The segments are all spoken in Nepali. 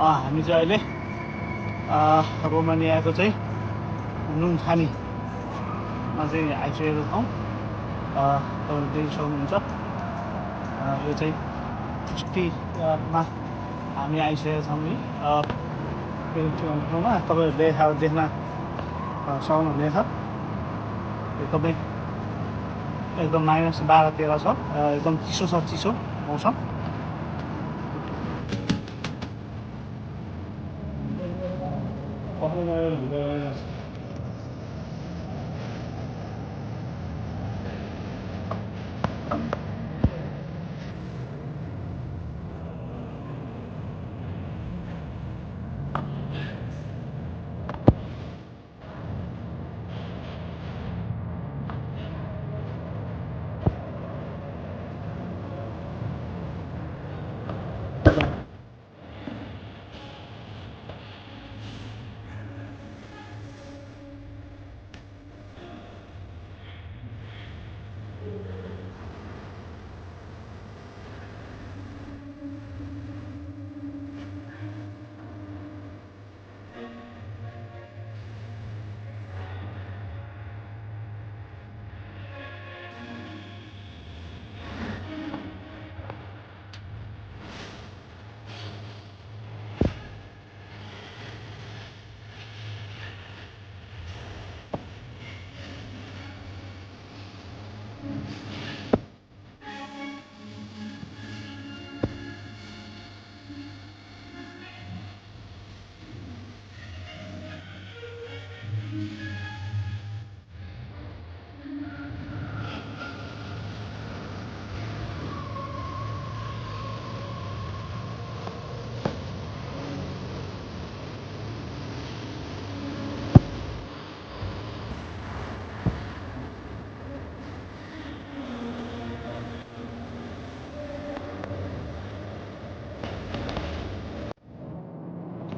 हामी चाहिँ अहिले रोमानियाको चाहिँ नुनखानीमा चाहिँ आइसकेको छौँ। तपाईँले देख्न सक्नुहुन्छ यो चाहिँ मा हामी आइसकेका छौँ नि। ठाउँमा तपाईँहरूले अब देख्न सक्नुहुनेछ एकदम -12-13 छ। एकदम चिसो छ, चिसो मौसम।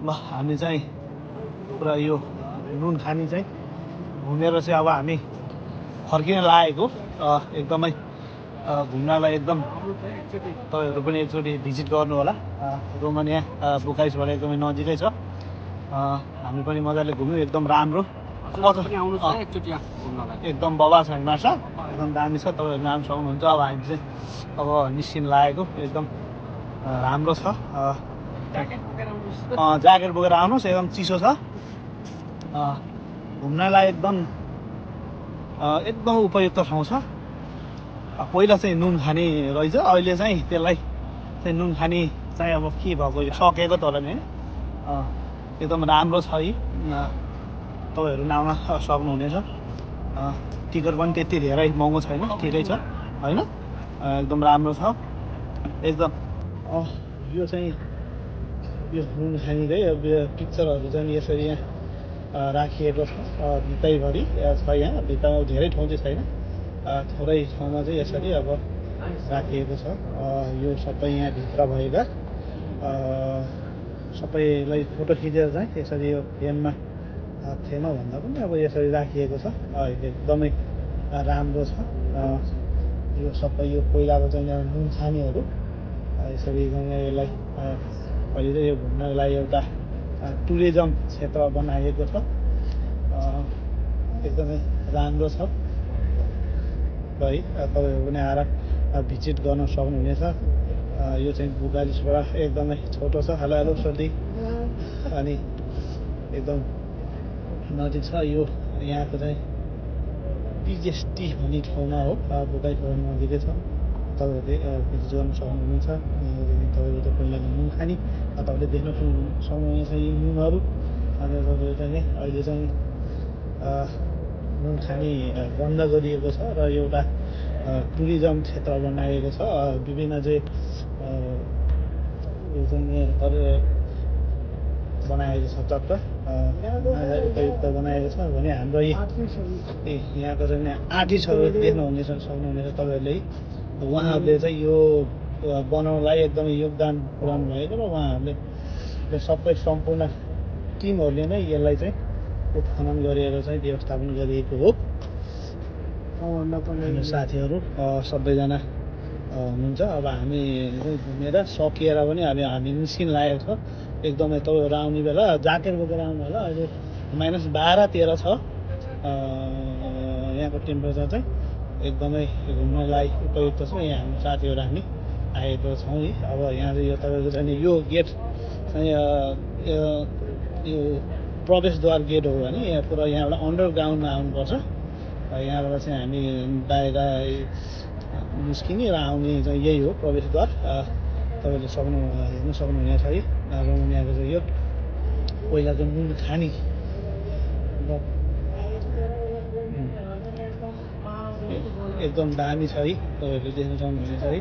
ल हामी चाहिँ पुरा यो नुनखानी चाहिँ घुमेर चाहिँ अब हामी फर्किन लागेको। एकदमै घुम्नलाई एकदम तपाईँहरू पनि एकचोटि भिजिट गर्नु होला। रोमानिया बुकारेस्टबाट एकदमै नजिकै छ। हामी पनि मजाले घुम्यौँ, एकदम राम्रो एकदम बबा छ माछा, एकदम दामी छ। तपाईँहरू नाम सक्नुहुन्छ। अब हामी चाहिँ अब निस्किन लागेको, एकदम राम्रो छ। ज्याकेट बोकेर आउनुहोस्, एकदम चिसो छ। घुम्नलाई एकदम उपयुक्त ठाउँ छ। पहिला चाहिँ नुनखानी रहेछ, अहिले चाहिँ त्यसलाई चाहिँ नुनखानी चाहिँ अब के भएको, यो सकेको त होला नि होइन। एकदम राम्रो छ है, तपाईँहरू आउन सक्नुहुनेछ। टिकट पनि त्यति धेरै महँगो छैन, ठिकै छ होइन। एकदम राम्रो छ एकदम। यो चाहिँ यो नुनखानीकै पिक्चरहरू चाहिँ यसरी यहाँ राखिएको छ भित्तैभरि छ। यहाँ भित्तामा धेरै ठाउँ चाहिँ छैन, थोरै ठाउँमा चाहिँ यसरी अब राखिएको छ। यो सबै यहाँ भित्र भएका सबैलाई फोटो खिचेर चाहिँ यसरी यो फ्रेममा फ्रेममा भन्दा पनि अब यसरी राखिएको छ। एकदमै राम्रो छ। यो सबै यो पहिलाको चाहिँ यहाँ नुनखानीहरू यसरी यसलाई अहिले चाहिँ यो घुम्नको लागि एउटा टुरिज्म क्षेत्र बनाइएको छ। एकदमै राम्रो छ है। तपाईँहरू पनि आएर भिजिट गर्न सक्नुहुनेछ। यो चाहिँ बुकारेस्टबाट एकदमै छोटो छ, हेलो सोधी, अनि एकदम नजिक छ। यो यहाँको चाहिँ पिजेस्टी भन्ने ठाउँमा हो, बुकारेस्टबाट नजिकै छ। तपाईँहरूले भिजिट गर्न सक्नुहुनेछ। तपाईँहरू त पहिला नुनखानी तपाईँले देख्न सक्नुहुनेछ यी नुनहरू। अनि तपाईँहरू चाहिँ अहिले चाहिँ नुनखानी बन्द गरिएको छ र एउटा टुरिज्म क्षेत्र बनाइएको छ। विभिन्न चाहिँ यो चाहिँ बनाएको छ, चट्ट उपयुक्त बनाएको छ भने हाम्रो यहाँको चाहिँ आर्टिस्टहरू देख्नुहुनेछ सक्नुहुनेछ तपाईँहरूले। उहाँहरूले चाहिँ यो बनाउनलाई एकदमै योगदान पुर्याउनु भएको र उहाँहरूले सबै सम्पूर्ण टिमहरूले नै यसलाई चाहिँ उत्खनन गरेर चाहिँ व्यवस्थापन गरिएको हो। साथीहरू सबैजना हुनुहुन्छ। अब हामी घुमेर सकिएर पनि हामी निस्किन लागेको छ। एकदमै तपाईँहरू आउने बेला ज्याकेट बोकेर आउनु होला। अहिले -12-13 छ यहाँको टेम्परेचर चाहिँ। एकदमै घुम्नलाई उपयुक्त छ। यहाँ हाम्रो साथीहरू हामी आएको छौँ है। अब यहाँ चाहिँ यो तपाईँको चाहिँ यो गेट चाहिँ यो प्रवेशद्वार गेट हो भने यहाँ पुरा यहाँबाट अन्डरग्राउन्डमा आउनुपर्छ। यहाँबाट चाहिँ हामी बाहिर निस्किने र आउने चाहिँ यही हो प्रवेशद्वार। तपाईँले हेर्न सक्नुहुनेछ है। अब यहाँको चाहिँ यो पहिलाको नुन खानी एकदम दामी छ है। तपाईँहरूले देख्न सक्नुहुनेछ है।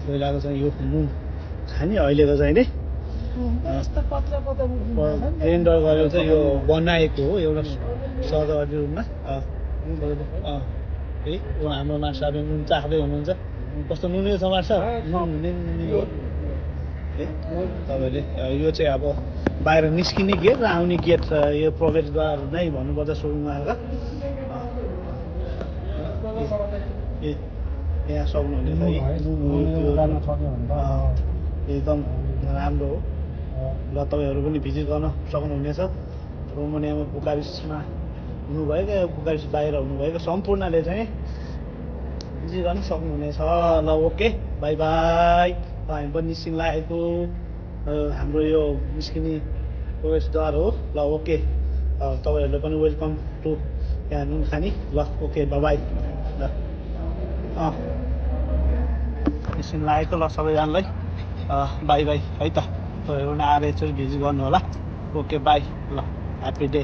पहिलाको चाहिँ यो नुन खानी, अहिलेको चाहिँ नि रेन्डर गरेर चाहिँ यो बनाएको हो एउटा सजावटी रूपमा। है हाम्रो मार्साले नुन चाख्दै हुनुहुन्छ। कस्तो नुनिलो छ मार्सा? नुनिलो है। तपाईँले यो चाहिँ अब बाहिर निस्किने गेट र आउने गेट यो प्रवेशद्वार नै भन्नुपर्छ सुरुमा आएर। यहाँ सक्नुहुनेछ है। एकदम राम्रो हो। ल तपाईँहरू पनि भिजिट गर्न सक्नुहुनेछ। रोमानियामा बुकारेस्टमा हुनुभएको या बुकारेस्ट बाहिर हुनुभएको सम्पूर्णले चाहिँ भिजिट गर्न सक्नुहुनेछ। ल ओके, बाई बाई। हामी पनि निस्किन लागेको हाम्रो यो निस्किने प्रवेशद्वार हो। ल ओके, तपाईँहरूले पनि वेलकम टु यहाँ नुन खानी। ल ओके, बाई। ल निस्किन लागेको। ल सबैजनालाई बाई बाई है त। तपाईँहरू पनि आएर एकचोटि भिजिट गर्नु होला। Okay by. ल ह्याप्पी डे।